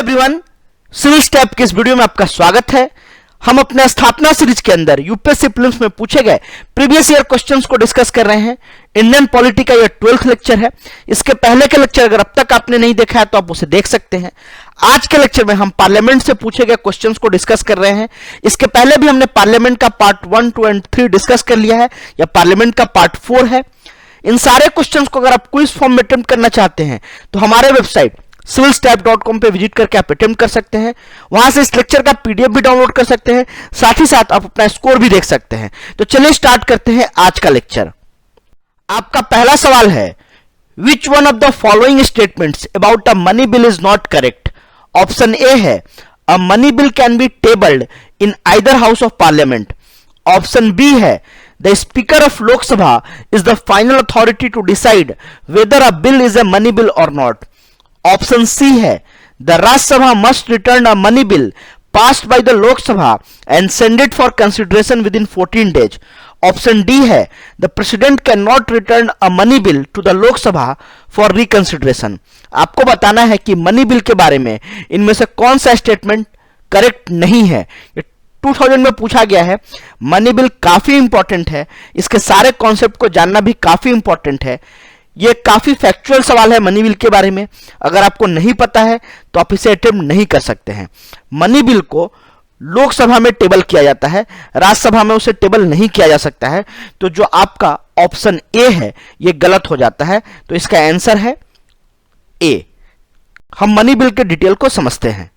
Everyone, civil step के इस video में आपका स्वागत है। हम अपने स्थापना सीरीज के अंदर यूपीएससी प्रीलिम्स में पूछे गए प्रीवियस ईयर क्वेश्चंस को डिस्कस कर रहे हैं। इंडियन पॉलिटी का यह 12th लेक्चर है। इसके पहले के लेक्चर अगर अब तक आपने नहीं देखा है तो आप उसे देख सकते हैं। आज के लेक्चर में हम पार्लियामेंट से पूछे गए क्वेश्चंस को डिस्कस कर रहे हैं। इसके पहले भी हमने पार्लियामेंट का पार्ट 1, 2 एंड 3 डिस्कस कर लिया है। यह पार्लियामेंट का पार्ट 4 है। इन सारे क्वेश्चंस को अगर आप क्विज फॉर्म में अटेम्प्ट करना चाहते हैं तो हमारे वेबसाइट civilstep.com पे विजिट करके आप अटेम्प्ट कर सकते हैं। वहां से इस लेक्चर का पीडीएफ भी डाउनलोड कर सकते हैं, साथ ही साथ आप अपना स्कोर भी देख सकते हैं। तो चलिए स्टार्ट करते हैं आज का लेक्चर। आपका पहला सवाल है, which one of the following statements about a money bill is not correct? Option A है, a money bill can be tabled in either house of parliament. Option B है, the speaker of Lok Sabha is the final authority to decide whether a bill is a money bill or not. Option C है, the Rajya Sabha must return a money bill passed by the Lok Sabha and send it for consideration within 14 days. Option D है, the president cannot return a money bill to the Lok Sabha for reconsideration. आपको बताना है कि money bill के बारे में इनमें से कौन सा स्टेटमेंट करेक्ट नहीं है। 2000 में पूछा गया है। मनी बिल काफी इंपॉर्टेंट है, इसके सारे कॉन्सेप्ट को जानना भी काफी इंपॉर्टेंट है। ये काफी फैक्चुअल सवाल है मनी बिल के बारे में। अगर आपको नहीं पता है तो आप इसे अटेम्प्ट नहीं कर सकते हैं। मनी बिल को लोकसभा में टेबल किया जाता है, राज्यसभा में उसे टेबल नहीं किया जा सकता है। तो जो आपका ऑप्शन ए है ये गलत हो जाता है। तो इसका आंसर है ए। हम मनी बिल के डिटेल को समझते हैं।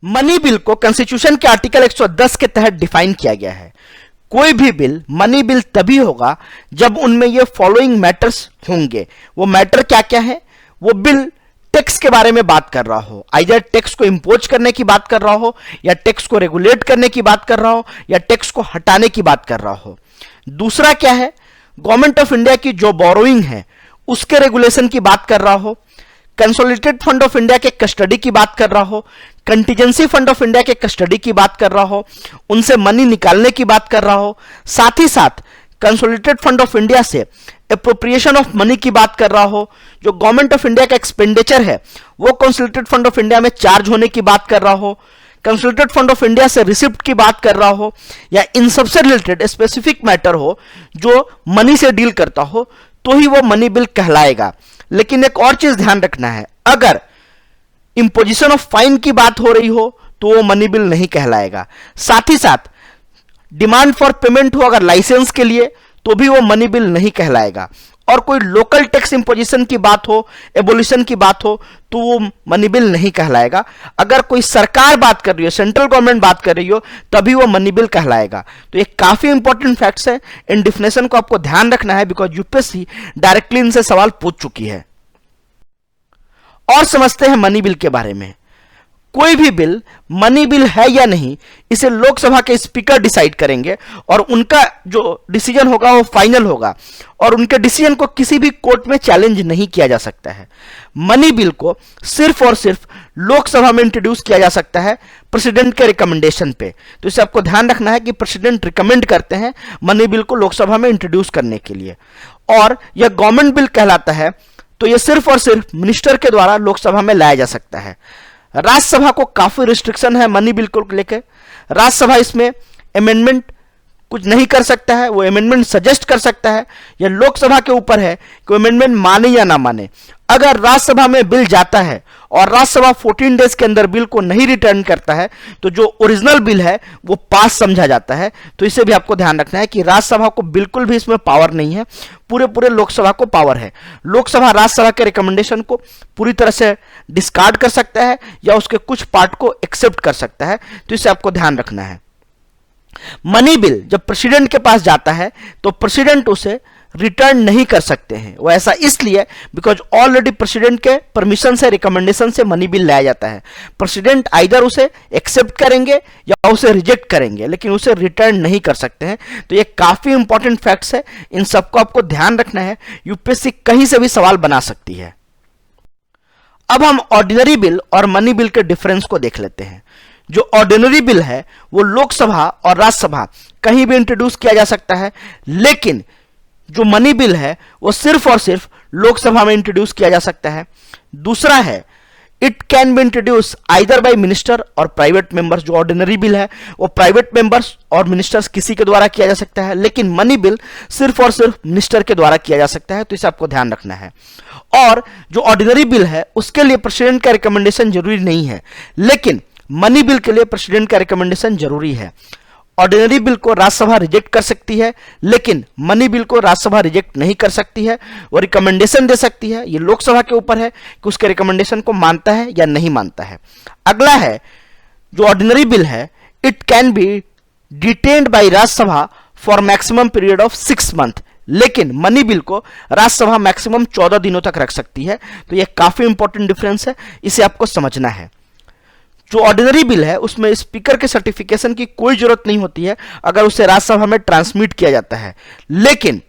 मनी बिल को कॉन्स्टिट्यूशन के आर्टिकल 110 के तहत डिफाइन किया गया है। कोई भी बिल मनी बिल तभी होगा जब उनमें ये फॉलोइंग मैटर्स होंगे। वो मैटर क्या क्या है? वो बिल टैक्स के बारे में बात कर रहा हो, आइदर टैक्स को इंपोज करने की बात कर रहा हो, या टैक्स को रेगुलेट करने की बात कर रहा हो, या टैक्स को हटाने की बात कर रहा हो। दूसरा क्या है? गवर्नमेंट ऑफ इंडिया की जो बोरोइंग है उसके रेगुलेशन की बात कर रहा हो, कंसोलिडेटेड फंड ऑफ इंडिया के कस्टडी की बात कर रहा हो, कंटीजेंसी फंड ऑफ इंडिया के कस्टडी की बात कर रहा हो, उनसे मनी निकालने की बात कर रहा हो, साथ ही साथ कंसोलिडेटेड फंड ऑफ इंडिया से एप्रोप्रिएशन ऑफ मनी की बात कर रहा हो, जो गवर्नमेंट ऑफ इंडिया का एक्सपेंडिचर है वो कंसोलिडेटेड फंड ऑफ इंडिया में चार्ज होने की बात कर रहा हो, कंसोलिडेटेड फंड ऑफ इंडिया से रिसिप्ट की बात कर रहा हो, या इन सबसे रिलेटेड स्पेसिफिक मैटर हो जो मनी से डील करता हो, तो ही वो मनी बिल कहलाएगा। लेकिन एक और चीज ध्यान रखना है, अगर इंपोजिशन ऑफ फाइन की बात हो रही हो तो वो मनी बिल नहीं कहलाएगा। साथ ही साथ डिमांड फॉर पेमेंट हो अगर लाइसेंस के लिए तो भी वो मनी बिल नहीं कहलाएगा। और कोई लोकल टैक्स इंपोजिशन की बात हो, एबोलिशन की बात हो तो वो मनी बिल नहीं कहलाएगा। अगर कोई सरकार बात कर रही हो, सेंट्रल गवर्नमेंट बात कर रही हो, तभी वो मनी बिल कहलाएगा। तो ये काफी इंपॉर्टेंट फैक्ट्स है। इन डिफिनेशन को आपको ध्यान रखना है, बिकॉज यूपीएससी डायरेक्टली इनसे सवाल पूछ चुकी है। और समझते हैं मनी बिल के बारे में। कोई भी बिल मनी बिल है या नहीं इसे लोकसभा के स्पीकर डिसाइड करेंगे, और उनका जो डिसीजन होगा वो फाइनल होगा, और उनके डिसीजन को किसी भी कोर्ट में चैलेंज नहीं किया जा सकता है। मनी बिल को सिर्फ और सिर्फ लोकसभा में इंट्रोड्यूस किया जा सकता है प्रेसिडेंट के रिकमेंडेशन पे। तो इसे आपको ध्यान रखना है कि प्रेसिडेंट रिकमेंड करते हैं मनी बिल को लोकसभा में इंट्रोड्यूस करने के लिए, और यह गवर्नमेंट बिल कहलाता है। तो यह सिर्फ और सिर्फ मिनिस्टर के द्वारा लोकसभा में लाया जा सकता है। राज्यसभा को काफी रिस्ट्रिक्शन है मनी बिल को लेकर। राज्यसभा इसमें अमेंडमेंट कुछ नहीं कर सकता है, वो अमेंडमेंट सजेस्ट कर सकता है। यह लोकसभा के ऊपर है कि अमेंडमेंट माने या ना माने। अगर राज्यसभा में बिल जाता है और राज्यसभा 14 डेज के अंदर बिल को नहीं रिटर्न करता है तो जो ओरिजिनल बिल है वो पास समझा जाता है। तो इसे भी आपको ध्यान रखना है कि राज्यसभा को बिल्कुल भी इसमें पावर नहीं है, पूरे लोकसभा को पावर है। लोकसभा राज्यसभा के रिकमेंडेशन को पूरी तरह से डिस्कार्ड कर सकता है या उसके कुछ पार्ट को एक्सेप्ट कर सकता है। तो इसे आपको ध्यान रखना है। मनी बिल जब प्रेसिडेंट के पास जाता है तो प्रेसिडेंट उसे रिटर्न नहीं कर सकते हैं। वो ऐसा इसलिए बिकॉज ऑलरेडी प्रेसिडेंट के परमिशन से, रिकमेंडेशन से मनी बिल लाया जाता है। प्रेसिडेंट आइदर उसे एक्सेप्ट करेंगे या उसे रिजेक्ट करेंगे, लेकिन उसे रिटर्न नहीं कर सकते हैं। तो ये काफी इंपॉर्टेंट फैक्ट्स है, इन सबको आपको ध्यान रखना है। यूपीएससी कहीं से भी सवाल बना सकती है। अब हम ऑर्डिनरी बिल और मनी बिल के डिफरेंस को देख लेते हैं। जो ऑर्डिनरी बिल है वो लोकसभा और राज्यसभा कहीं भी इंट्रोड्यूस किया जा सकता है, लेकिन जो मनी बिल है वो सिर्फ और सिर्फ लोकसभा में इंट्रोड्यूस किया जा सकता है। दूसरा है it can be introduce either bye minister और प्राइवेट मेंबर्स। जो ऑर्डिनरी बिल है वो प्राइवेट मेंबर्स और मिनिस्टर्स किसी के द्वारा किया जा सकता है, लेकिन मनी बिल सिर्फ और सिर्फ मिनिस्टर के द्वारा किया जा सकता है, तो इसे आपको ध्यान रखना है। और जो ऑर्डिनरी बिल है उसके लिए प्रेसिडेंट का रिकमेंडेशन जरूरी नहीं है, लेकिन मनी बिल के लिए प्रेसिडेंट का रिकमेंडेशन जरूरी है। ऑर्डिनरी बिल को राज्यसभा रिजेक्ट कर सकती है, लेकिन मनी बिल को राज्यसभा रिजेक्ट नहीं कर सकती है, वो रिकमेंडेशन दे सकती है। ये लोकसभा के ऊपर है कि उसके रिकमेंडेशन को मानता है या नहीं मानता है। अगला है जो ऑर्डिनरी बिल है, it can be detained by Rajya Sabha for maximum period of 6 month, लेकिन मनी बिल को राज्यसभा मैक्सिमम 14 दिनों तक रख सकती है। तो यह काफी इंपॉर्टेंट डिफरेंस है, इसे आपको समझना है। जो ऑर्डिनरी बिल है उसमें स्पीकर के सर्टिफिकेशन की कोई जरूरत नहीं होती है अगर उसे राज्यसभा में ट्रांसमिट किया जाता है, लेकिन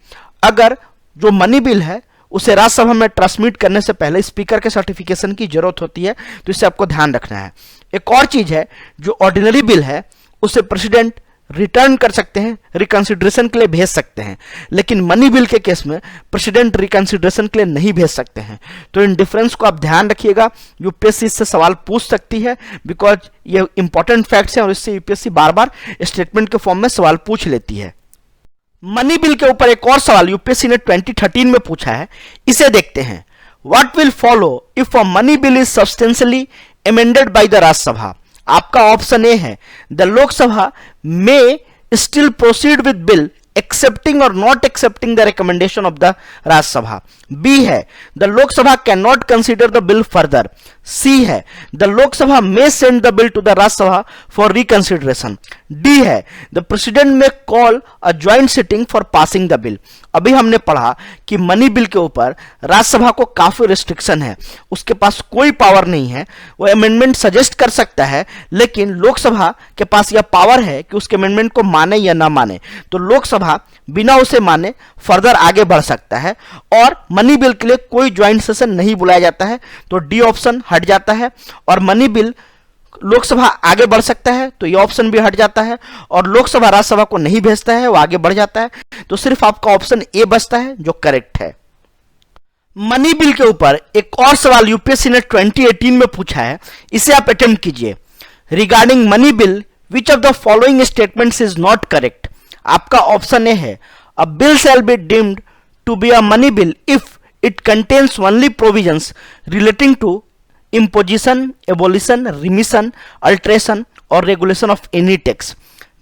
अगर जो मनी बिल है उसे राज्यसभा में ट्रांसमिट करने से पहले स्पीकर के सर्टिफिकेशन की जरूरत होती है, तो इसे आपको ध्यान रखना है। एक और चीज है, जो ऑर्डिनरी बिल है उसे प्रेसिडेंट रिटर्न कर सकते हैं, रिकंसिडरेशन के लिए भेज सकते हैं, लेकिन मनी बिल के केस में प्रेसिडेंट रिकंसिडरेशन के लिए नहीं भेज सकते हैं। तो इन डिफरेंस को आप ध्यान रखिएगा, यूपीएससी इससे सवाल पूछ सकती है, बिकॉज ये इंपॉर्टेंट फैक्ट्स हैं और इससे यूपीएससी बार बार स्टेटमेंट के फॉर्म में सवाल पूछ लेती है। मनी बिल के ऊपर एक और सवाल यूपीएससी ने 2013 में पूछा है, इसे देखते हैं। What will follow if a money bill is substantially amended by the Rajya Sabha. आपका ऑप्शन ए है, the Lok Sabha may still proceed with bill accepting और not accepting the recommendation of the Rajya Sabha. B है, the Lok Sabha can not consider the bill further. C है, the Lok Sabha may send the bill to the Rajya Sabha for reconsideration. D है, the president may call a joint sitting for passing the bill. अभी हमने पढ़ा कि money bill के ऊपर राज्यसभा को काफी रिस्ट्रिक्शन है, उसके पास कोई पावर नहीं है, वो अमेंडमेंट सजेस्ट कर सकता है, लेकिन लोकसभा के पास यह पावर है कि उसके अमेंडमेंट को माने या ना माने। तो लोकसभा बिना उसे माने फर्दर आगे बढ़ सकता है, और मनी बिल के लिए कोई ज्वाइंट सेशन नहीं बुलाया जाता है, तो डी ऑप्शन हट जाता है। और मनी बिल लोकसभा आगे बढ़ सकता है, तो यह ऑप्शन भी हट जाता है, और लोकसभा राज्यसभा को नहीं भेजता है, वो आगे बढ़ जाता है। तो सिर्फ आपका ऑप्शन ए बचता है जो करेक्ट है। मनी बिल के ऊपर एक और सवाल यूपीएससी ने 2018 में पूछा है, इसे आप अटेम्प्ट कीजिए। Regarding money bill, which of the following statements is not correct. आपका ऑप्शन ए है, a bill shall be deemed to be a money bill if it contains only provisions relating to imposition, abolition, remission, alteration or regulation of any tax.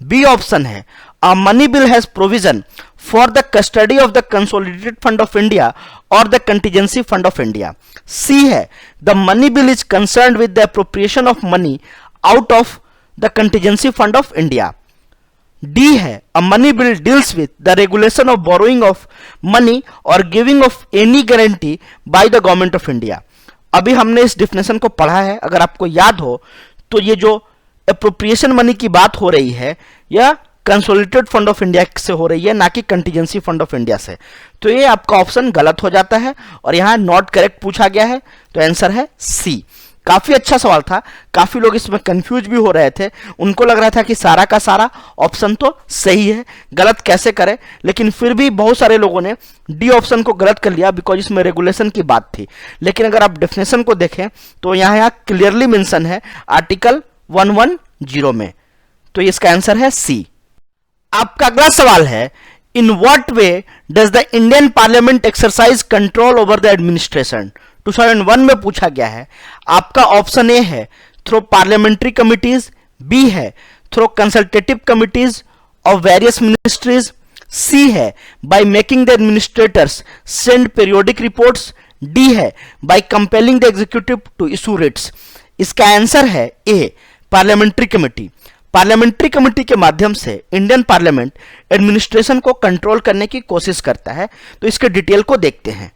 B option है, a money bill has provision for the custody of the consolidated fund of India or the contingency fund of India. C है, the money bill is concerned with the appropriation of money out of the contingency fund of India. D है, a money bill deals with the regulation of borrowing of money or giving of any guarantee by the government of India. अभी हमने इस definition को पढ़ा है, अगर आपको याद हो तो ये जो अप्रोप्रिएशन मनी की बात हो रही है यह कंसोलिडेटेड फंड ऑफ इंडिया से हो रही है, ना कि कंटीजेंसी फंड ऑफ इंडिया से। तो ये आपका ऑप्शन गलत हो जाता है और यहाँ नॉट करेक्ट पूछा गया है, तो आंसर है सी। काफी अच्छा सवाल था, काफी लोग इसमें कंफ्यूज भी हो रहे थे, उनको लग रहा था कि सारा का सारा ऑप्शन तो सही है, गलत कैसे करें, लेकिन फिर भी बहुत सारे लोगों ने डी ऑप्शन को गलत कर लिया बिकॉज इसमें रेगुलेशन की बात थी। लेकिन अगर आप डेफिनेशन को देखें तो यहाँ क्लियरली मेंशन है आर्टिकल 110 में, तो इसका आंसर है सी। आपका अगला सवाल है, in what way does the Indian parliament exercise control over the administration. 2001 में पूछा गया है। आपका ऑप्शन ए है थ्रू पार्लियामेंट्री कमिटीज, बी है through consultative committees of various ministries, C है by making the administrators send periodic reports, D है by compelling the executive to issue writs. इसका आंसर है A, parliamentary committee. Parliamentary committee के माध्यम से Indian parliament administration को control करने की कोशिश करता है। तो इसके डिटेल को देखते हैं।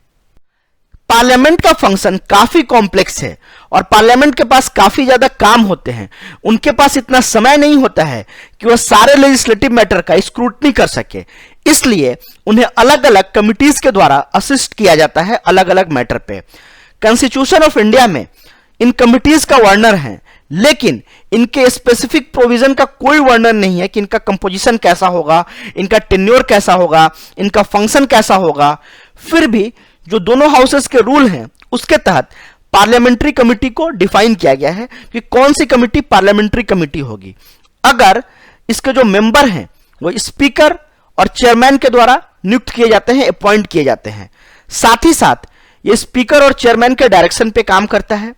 पार्लियामेंट का फंक्शन काफी कॉम्प्लेक्स है और पार्लियामेंट के पास काफी ज्यादा काम होते हैं। उनके पास इतना समय नहीं होता है कि वह सारे लेजिस्लेटिव मैटर का स्क्रूटनी कर सके, इसलिए उन्हें अलग अलग कमिटीज के द्वारा असिस्ट किया जाता है अलग अलग मैटर पे। कॉन्स्टिट्यूशन ऑफ इंडिया में इन कमिटीज का वर्णन है, लेकिन इनके स्पेसिफिक प्रोविजन का कोई वर्णन नहीं है कि इनका कंपोजिशन कैसा होगा, इनका टेन्योर कैसा होगा, इनका फंक्शन कैसा होगा। फिर भी जो दोनों हाउसेस के रूल हैं उसके तहत पार्लियामेंट्री कमेटी को डिफाइन किया गया है कि कौन सी कमेटी पार्लियामेंट्री कमेटी होगी। अगर इसके जो मेंबर हैं वो स्पीकर और चेयरमैन के द्वारा नियुक्त किए जाते हैं, अपॉइंट किए जाते हैं, साथ ही साथ ये स्पीकर और चेयरमैन के डायरेक्शन पे काम करता है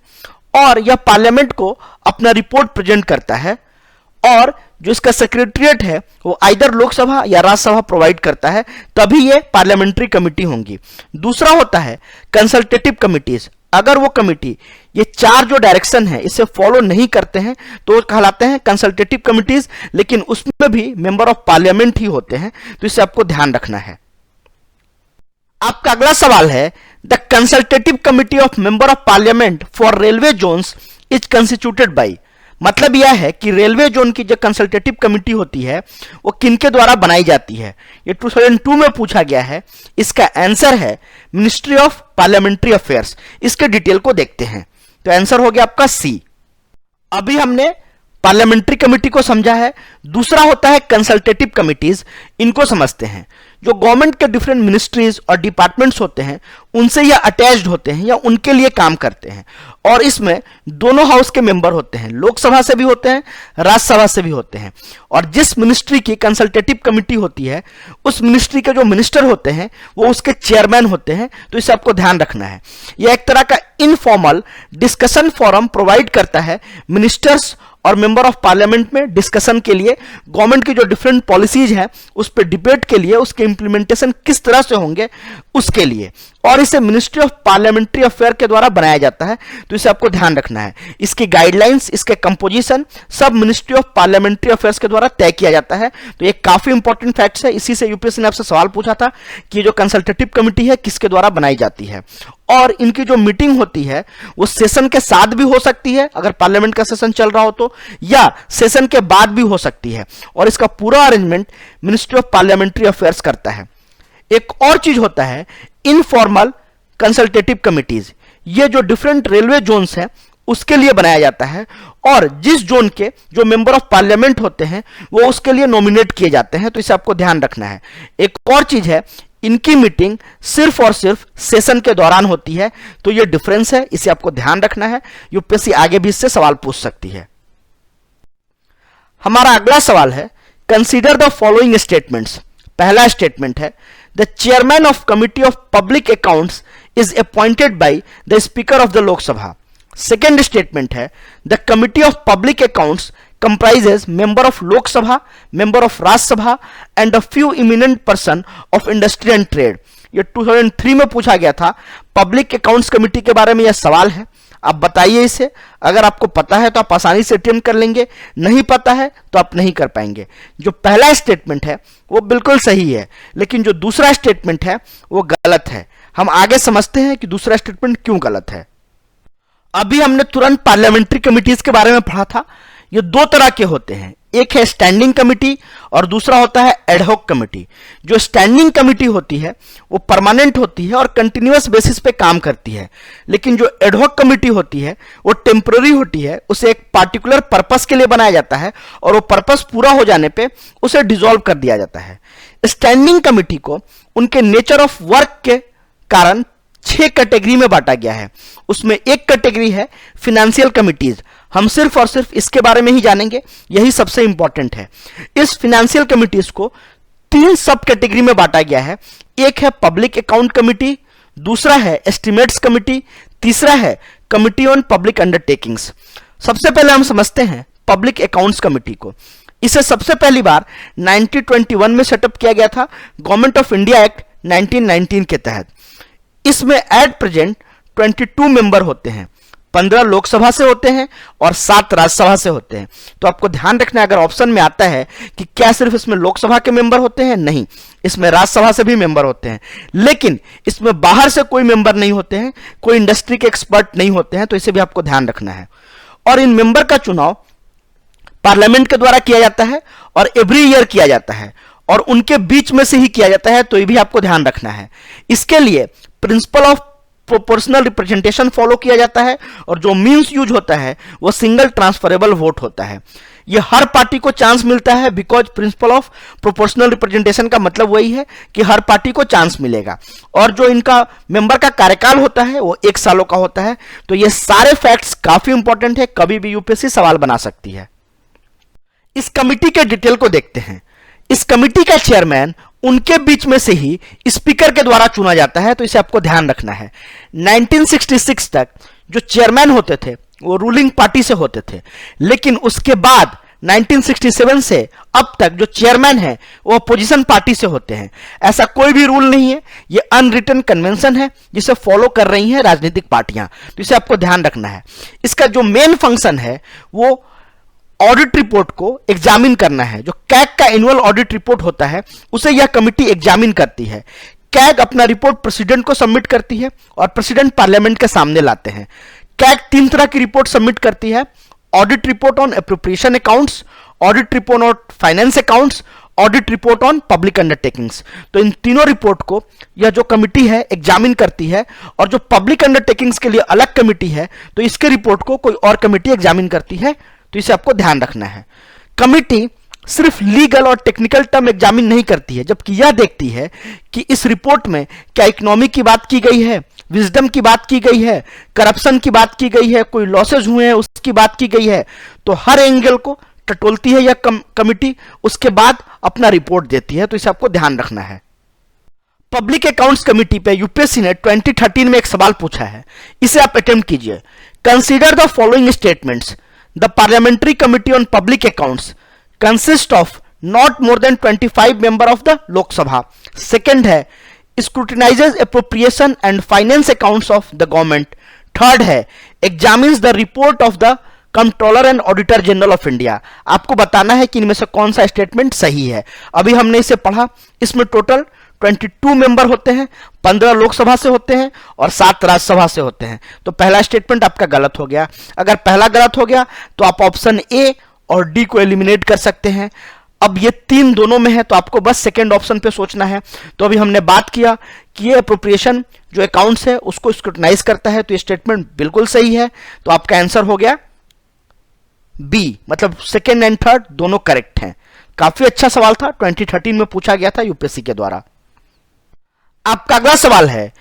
और यह पार्लियामेंट को अपना रिपोर्ट प्रेजेंट करता है, और जो इसका सेक्रेटरिएट है वो आइदर लोकसभा या राज्यसभा प्रोवाइड करता है, तभी ये पार्लियामेंट्री कमेटी होंगी। दूसरा होता है कंसल्टेटिव कमिटीज। अगर वो कमेटी ये चार जो डायरेक्शन है इसे फॉलो नहीं करते हैं तो वो कहलाते हैं कंसल्टेटिव कमिटीज, लेकिन उसमें भी मेंबर ऑफ पार्लियामेंट ही होते हैं, तो इसे आपको ध्यान रखना है। आपका अगला सवाल है, the consultative committee of member of parliament for railway zones is constituted by. मतलब यह है कि रेलवे जोन की जो कंसल्टेटिव कमेटी होती है वो किनके द्वारा बनाई जाती है। ये 2002 में पूछा गया है। इसका आंसर है मिनिस्ट्री ऑफ पार्लियामेंट्री अफेयर्स। इसके डिटेल को देखते हैं, तो आंसर हो गया आपका सी। अभी हमने पार्लियामेंट्री कमेटी को समझा है। दूसरा होता है कंसल्टेटिव कमिटीज। इनको समझते हैं। जो गवर्नमेंट के डिफरेंट मिनिस्ट्रीज और डिपार्टमेंट्स होते हैं उनसे यह अटैच्ड होते हैं या उनके लिए काम करते हैं, और इसमें दोनों हाउस के मेंबर होते हैं, लोकसभा से भी होते हैं, राज्यसभा से भी होते हैं। और जिस मिनिस्ट्री की कंसल्टेटिव कमेटी होती है उस मिनिस्ट्री के जो मिनिस्टर होते हैं वो उसके चेयरमैन होते हैं, तो इसे आपको ध्यान रखना है। यह एक तरह का इनफॉर्मल डिस्कशन फोरम प्रोवाइड करता है मिनिस्टर्स और मेंबर ऑफ पार्लियामेंट में डिस्कशन के लिए, गवर्नमेंट की जो डिफरेंट पॉलिसीज है उस पर डिबेट के लिए, उसके इंप्लीमेंटेशन किस तरह से होंगे उसके लिए, और इसे मिनिस्ट्री ऑफ पार्लियामेंट्री अफेयर के द्वारा बनाया जाता है, तो इसे आपको ध्यान रखना है। इसकी गाइडलाइंस, इसके कंपोजिशन सब मिनिस्ट्री ऑफ पार्लियामेंट्री अफेयर्स के द्वारा तय किया जाता है। तो ये काफी इंपॉर्टेंट फैक्ट्स है। इसी से यूपीएससी ने आपसे सवाल पूछा था कि जो कंसल्टेटिव कमेटी है किसके द्वारा बनाई जाती है, और इनकी जो मीटिंग होती है वो सेशन के साथ भी हो सकती है अगर पार्लियामेंट का सेशन चल रहा हो तो, या सेशन के बाद भी हो सकती है, और इसका पूरा arrangement ministry of parliamentary affairs करता है। एक और चीज होता है इनफॉर्मल कंसल्टेटिव कमिटीज। ये जो डिफरेंट रेलवे जोन्स हैं उसके लिए बनाया जाता है, और जिस जोन के जो मेंबर ऑफ पार्लियामेंट होते हैं वो उसके लिए नॉमिनेट किए जाते हैं, तो इसे आपको ध्यान रखना है। एक और चीज है, इनकी मीटिंग सिर्फ और सिर्फ सेशन के दौरान होती है, तो ये डिफरेंस है, इसे आपको ध्यान रखना है। यूपीएससी आगे भी इससे सवाल पूछ सकती है। हमारा अगला सवाल है, कंसीडर द फॉलोइंग स्टेटमेंट्स। पहला स्टेटमेंट है, the chairman of committee of public accounts is appointed by the speaker of the Lok Sabha. Second statement है, the committee of public accounts comprises member of Lok Sabha, member of Rajya Sabha and a few eminent person of industry and trade। ये 2003 में पूछा गया था। Public accounts committee के बारे में यह सवाल है। आप बताइए इसे। अगर आपको पता है तो आप आसानी से अटेम्प्ट कर लेंगे, नहीं पता है तो आप नहीं कर पाएंगे। जो पहला स्टेटमेंट है वो बिल्कुल सही है, लेकिन जो दूसरा स्टेटमेंट है वो गलत है। हम आगे समझते हैं कि दूसरा स्टेटमेंट क्यों गलत है। अभी हमने तुरंत पार्लियामेंट्री कमिटीज के बारे में पढ़ा था। ये दो तरह के होते हैं, एक है स्टैंडिंग कमिटी और दूसरा होता है एडहॉक कमिटी। जो स्टैंडिंग कमिटी होती है वो परमानेंट होती है और कंटिन्यूअस बेसिस पे काम करती है, लेकिन जो एडहॉक कमिटी होती है वो टेम्पररी होती है। उसे एक पार्टिकुलर पर्पस के लिए बनाया जाता है और वो पर्पस पूरा हो जाने पे उसे डिसॉल्व कर दिया जाता है। स्टैंडिंग कमिटी को उनके नेचर ऑफ वर्क के कारण 6 कैटेगरी में बांटा गया है। उसमें एक कैटेगरी है फिनेंशियल कमिटीज। हम सिर्फ और सिर्फ इसके बारे में ही जानेंगे, यही सबसे इंपॉर्टेंट है। इस फिनेंशियल कमिटीज को 3 सब कैटेगरी में बांटा गया है। एक है पब्लिक अकाउंट कमिटी, दूसरा है एस्टिमेट्स कमिटी, तीसरा है कमिटी ऑन पब्लिक अंडरटेकिंग्स। सबसे पहले हम समझते हैं पब्लिक अकाउंट्स कमिटी को। इसे सबसे पहली बार 1921 में सेटअप किया गया था, गवर्नमेंट ऑफ इंडिया एक्ट 1919 के तहत। इसमें एट प्रेजेंट 22 मेंबर होते हैं। 15 लोकसभा से होते हैं और 7 राज्यसभा से होते हैं। तो आपको ध्यान रखना है, अगर ऑप्शन में आता है कि क्या सिर्फ इसमें लोकसभा के मेंबर होते हैं, नहीं, इसमें राज्यसभा से भी मेंबर होते हैं, लेकिन इसमें बाहर से कोई मेंबर नहीं होते हैं, कोई इंडस्ट्री के एक्सपर्ट नहीं होते हैं, तो इसे भी आपको ध्यान रखना है। और इन मेंबर का चुनाव पार्लियामेंट के द्वारा किया जाता है और एवरी ईयर किया जाता है, और उनके बीच में से ही किया जाता है, तो ये भी आपको ध्यान रखना है। इसके लिए principle of proportional representation follow किया जाता है, और जो मीन्स यूज होता है वो सिंगल ट्रांसफरेबल वोट होता है। ये हर पार्टी को चांस मिलता है, because principle of proportional representation का मतलब वही है कि हर पार्टी को चांस मिलेगा। और जो इनका मेंबर का कार्यकाल होता है वो 1 सालों का होता है। तो ये सारे फैक्ट्स काफी इंपॉर्टेंट है, कभी भी यूपीएससी सवाल बना सकती है। इस कमिटी के डिटेल को देखते हैं। इस कमिटी का चेयरमैन उनके बीच में से ही स्पीकर के द्वारा चुना जाता है, तो इसे आपको ध्यान रखना है। 1966 तक जो चेयरमैन होते थे वो रूलिंग पार्टी से होते थे, लेकिन उसके बाद 1967 से अब तक जो चेयरमैन है वो अपोजिशन पार्टी से होते हैं। ऐसा कोई भी रूल नहीं है, ये अनरिटन कन्वेंशन है जिसे फॉलो कर रही हैं राजनीतिक पार्टियां, तो इसे आपको ध्यान रखना है। इसका जो मेन फंक्शन है वो ऑडिट रिपोर्ट को एग्जामिन करना है। जो कैग का एनुअल ऑडिट रिपोर्ट होता है उसे यह कमिटी एग्जामिन करती है। कैग अपना रिपोर्ट प्रेसिडेंट को सबमिट करती है और प्रेसिडेंट पार्लियामेंट के सामने लाते हैं। कैग 3 तरह की रिपोर्ट सबमिट करती है: audit report on appropriation accounts, audit report on finance accounts, audit report on public undertakings. तो इन तीनों रिपोर्ट को यह जो कमिटी है एग्जामिन करती है, और जो पब्लिक अंडरटेकिंग्स के लिए अलग कमिटी है तो इसके रिपोर्ट को कोई और कमिटी एग्जामिन करती है, तो इसे आपको ध्यान रखना है। कमिटी सिर्फ लीगल और टेक्निकल टर्म एग्जामिन नहीं करती है, जबकि यह देखती है कि इस रिपोर्ट में क्या इकोनॉमी की बात की गई है, विजडम की बात की गई है, करप्शन की बात की गई है, कोई लॉसेज हुए हैं उसकी बात की गई है। तो हर एंगल को टटोलती है यह कमिटी, उसके बाद अपना रिपोर्ट देती है, तो इसे आपको ध्यान रखना है। पब्लिक अकाउंट्स कमिटी पे यूपीएससी ने 2013 में एक सवाल पूछा है, इसे आप अटेम्प्ट कीजिए। Consider the following statements. The Parliamentary Committee on Public Accounts consists of not more than 25 member of the Lok Sabha. Second है scrutinizes appropriation and finance accounts of the government. Third है examines the report of the Comptroller and Auditor General of India. आपको बताना है कि इनमें से कौन सा स्टेटमेंट सही है। अभी हमने इसे पढ़ा, इसमें टोटल 22 मेंबर होते हैं, 15 लोकसभा से होते हैं और 7 राज्यसभा से होते हैं। तो पहला स्टेटमेंट आपका गलत हो गया। अगर पहला गलत हो गया तो आप ऑप्शन ए और डी को एलिमिनेट कर सकते हैं। अब ये 3 दोनों में है तो आपको बस सेकेंड ऑप्शन पे सोचना है। तो अभी हमने बात किया कि ये अप्रोप्रिएशन जो अकाउंट्स है उसको स्क्रूटनाइज करता है, तो ये स्टेटमेंट बिल्कुल सही है। तो आपका आंसर हो गया बी, मतलब सेकेंड एंड थर्ड दोनों करेक्ट हैं। काफी अच्छा सवाल था, 2013 में पूछा गया था यूपीएससी के द्वारा। आपका अगला सवाल है,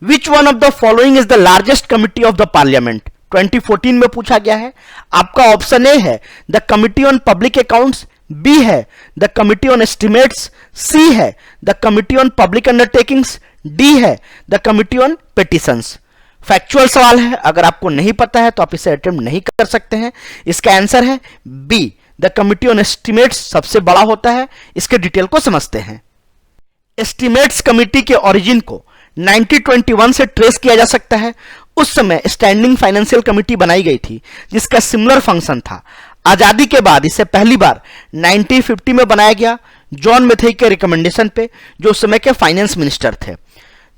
which one of the following is the largest committee of the parliament. 2014 में पूछा गया है। आपका ऑप्शन ए है the committee on public accounts, B है the committee on estimates, C है the committee on public undertakings, D है the committee on petitions. Factual सवाल है, अगर आपको नहीं पता है तो आप इसे अटेम्प्ट नहीं कर सकते हैं। इसका आंसर है B, the committee on estimates सबसे बड़ा होता है। इसके डिटेल को समझते हैं। एस्टिमेट्स कमिटी के ओरिजिन को 1921 से ट्रेस किया जा सकता है। उस समय स्टैंडिंग फाइनेंशियल कमिटी बनाई गई थी जिसका सिमिलर फंक्शन था। आजादी के बाद इसे पहली बार 1950 में बनाया गया जॉन मैथेई के रिकमेंडेशन पे, जो उस समय के फाइनेंस मिनिस्टर थे।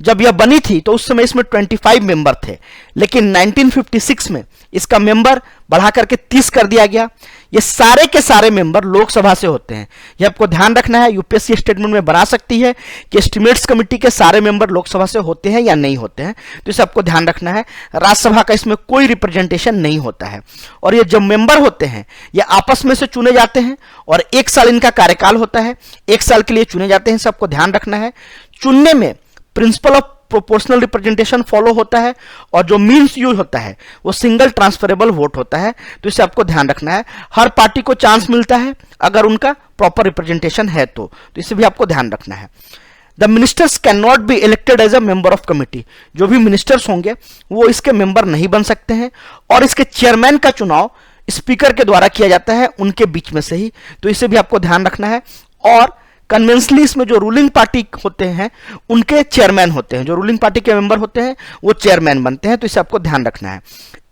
जब यह बनी थी तो उस समय इसमें 25 मेंबर थे, लेकिन 1956 में इसका मेंबर बढ़ा करके 30 कर दिया गया। ये सारे के सारे मेंबर लोकसभा से होते हैं। यह आपको ध्यान रखना है। यूपीएससी स्टेटमेंट में बना सकती है कि एस्टिमेट्स कमेटी के सारे मेंबर लोकसभा से होते हैं या नहीं होते हैं, तो इसे आपको ध्यान रखना है। राज्यसभा का इसमें कोई रिप्रेजेंटेशन नहीं होता है। और ये जो मेंबर होते हैं ये आपस में से चुने जाते हैं और 1 साल इनका कार्यकाल होता है, 1 साल के लिए चुने जाते हैं। इसे आपको ध्यान रखना है। चुनने में principle of proportional representation follow होता है और जो मीन्स यूज होता है वो सिंगल ट्रांसफरेबल वोट होता है, तो इसे आपको ध्यान रखना है। हर पार्टी को चांस मिलता है अगर उनका प्रॉपर रिप्रेजेंटेशन है तो इसे भी आपको ध्यान रखना है। The ministers can not be elected as a member of committee. जो भी मिनिस्टर्स होंगे वो इसके मेंबर नहीं बन सकते हैं और इसके चेयरमैन का चुनाव स्पीकर के द्वारा किया जाता है उनके बीच में से ही, तो इसे भी आपको ध्यान रखना है। और कन्वेंशनली इसमें जो रूलिंग पार्टी होते हैं उनके चेयरमैन होते हैं, जो रूलिंग पार्टी के मेंबर होते हैं वो चेयरमैन बनते हैं, तो इसे आपको ध्यान रखना है।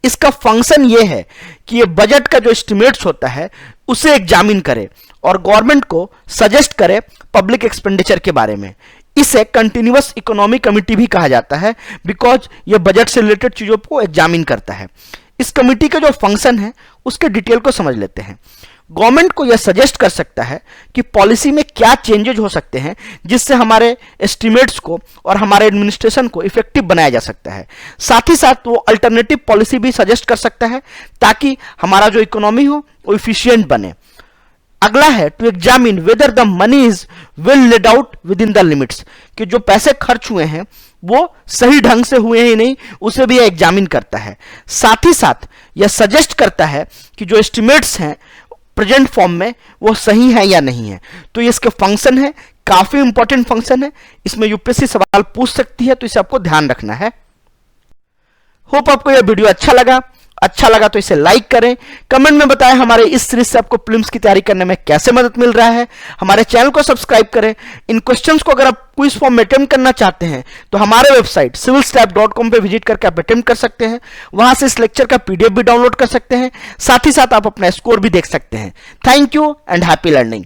इसका फंक्शन ये है कि ये बजट का जो एस्टिमेट्स होता है उसे एग्जामिन करे और गवर्नमेंट को सजेस्ट करे पब्लिक एक्सपेंडिचर के बारे में। इसे कंटिन्यूअस इकोनॉमी कमिटी भी कहा जाता है, बिकॉज ये बजट से रिलेटेड चीजों को एग्जामिन करता है। इस कमिटी का जो फंक्शन है उसके डिटेल को समझ लेते हैं। गवर्नमेंट को यह सजेस्ट कर सकता है कि पॉलिसी में क्या चेंजेज हो सकते हैं जिससे हमारे एस्टिमेट्स को और हमारे एडमिनिस्ट्रेशन को इफेक्टिव बनाया जा सकता है। साथ ही साथ वो अल्टरनेटिव पॉलिसी भी सजेस्ट कर सकता है ताकि हमारा जो इकोनॉमी हो वो इफिशिएंट बने। अगला है to examine whether the money is well laid out within the limits, कि जो पैसे खर्च हुए हैं वो सही ढंग से हुए ही नहीं, उसे भी यह एग्जामिन करता है। साथ ही साथ यह सजेस्ट करता है कि जो एस्टिमेट्स हैं प्रेजेंट फॉर्म में वो सही है या नहीं है। तो ये इसके फंक्शन है, काफी इंपॉर्टेंट फंक्शन है, इसमें यूपीएससी सवाल पूछ सकती है, तो इसे आपको ध्यान रखना है। होप आपको यह वीडियो अच्छा लगा तो इसे लाइक करें, कमेंट में बताएं हमारे इस सीरीज से आपको प्रीलिम्स की तैयारी करने में कैसे मदद मिल रहा है। हमारे चैनल को सब्सक्राइब करें। इन क्वेश्चंस को अगर आप क्विज फॉर्म में अटेम्प्ट करना चाहते हैं तो हमारे वेबसाइट civilstep.com पे विजिट करके आप अटेम्प्ट कर सकते हैं। वहां से इस लेक्चर का पीडीएफ भी डाउनलोड कर सकते हैं, साथ ही साथ आप अपना स्कोर भी देख सकते हैं। Thank you and happy learning.